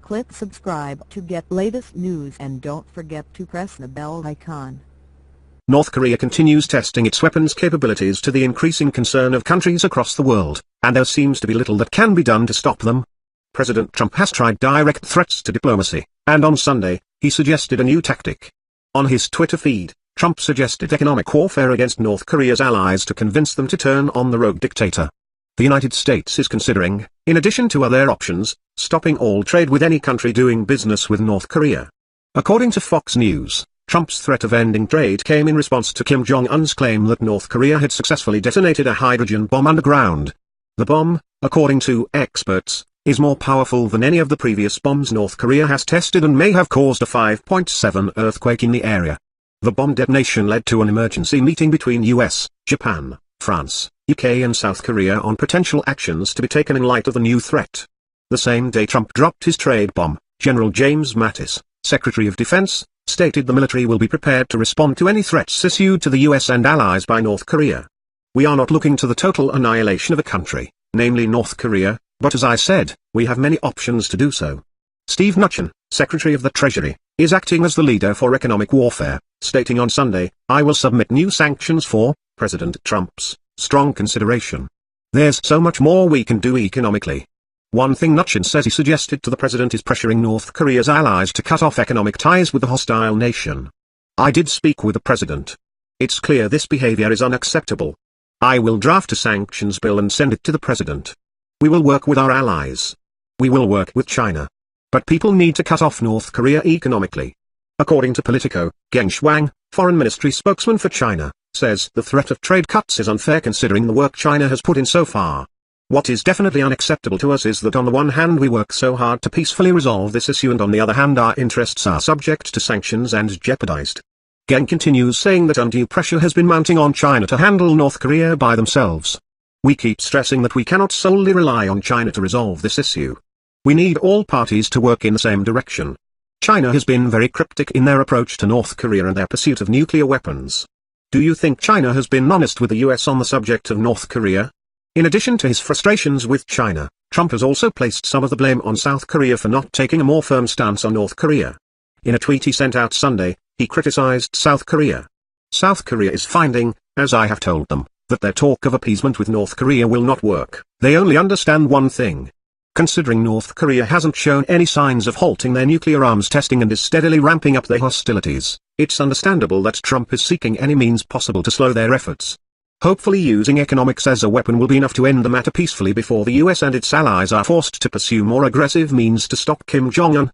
Click subscribe to get latest news and don't forget to press the bell icon. North Korea continues testing its weapons capabilities to the increasing concern of countries across the world, and there seems to be little that can be done to stop them. President Trump has tried direct threats to diplomacy, and on Sunday, he suggested a new tactic. On his Twitter feed, Trump suggested economic warfare against North Korea's allies to convince them to turn on the rogue dictator. The United States is considering, in addition to other options, stopping all trade with any country doing business with North Korea. According to Fox News, Trump's threat of ending trade came in response to Kim Jong-un's claim that North Korea had successfully detonated a hydrogen bomb underground. The bomb, according to experts, is more powerful than any of the previous bombs North Korea has tested and may have caused a 5.7 earthquake in the area. The bomb detonation led to an emergency meeting between US, Japan, France, UK and South Korea on potential actions to be taken in light of the new threat. The same day Trump dropped his trade bomb, General James Mattis, Secretary of Defense, stated the military will be prepared to respond to any threats issued to the US and allies by North Korea. We are not looking to the total annihilation of a country, namely North Korea, but as I said, we have many options to do so. Steve Mnuchin, Secretary of the Treasury, is acting as the leader for economic warfare, stating on Sunday, "I will submit new sanctions for President Trump's strong consideration. There's so much more we can do economically." One thing Mnuchin says he suggested to the president is pressuring North Korea's allies to cut off economic ties with the hostile nation. "I did speak with the president. It's clear this behavior is unacceptable. I will draft a sanctions bill and send it to the president. We will work with our allies. We will work with China. But people need to cut off North Korea economically." According to Politico, Geng Shuang, Foreign Ministry spokesman for China, says the threat of trade cuts is unfair considering the work China has put in so far. "What is definitely unacceptable to us is that on the one hand we work so hard to peacefully resolve this issue and on the other hand our interests are subject to sanctions and jeopardized." Geng continues saying that undue pressure has been mounting on China to handle North Korea by themselves. "We keep stressing that we cannot solely rely on China to resolve this issue. We need all parties to work in the same direction." China has been very cryptic in their approach to North Korea and their pursuit of nuclear weapons. Do you think China has been honest with the US on the subject of North Korea? In addition to his frustrations with China, Trump has also placed some of the blame on South Korea for not taking a more firm stance on North Korea. In a tweet he sent out Sunday, he criticized South Korea. "South Korea is finding, as I have told them, that their talk of appeasement with North Korea will not work. They only understand one thing. Considering North Korea hasn't shown any signs of halting their nuclear arms testing and is steadily ramping up their hostilities, it's understandable that Trump is seeking any means possible to slow their efforts. Hopefully using economics as a weapon will be enough to end the matter peacefully before the US and its allies are forced to pursue more aggressive means to stop Kim Jong-un."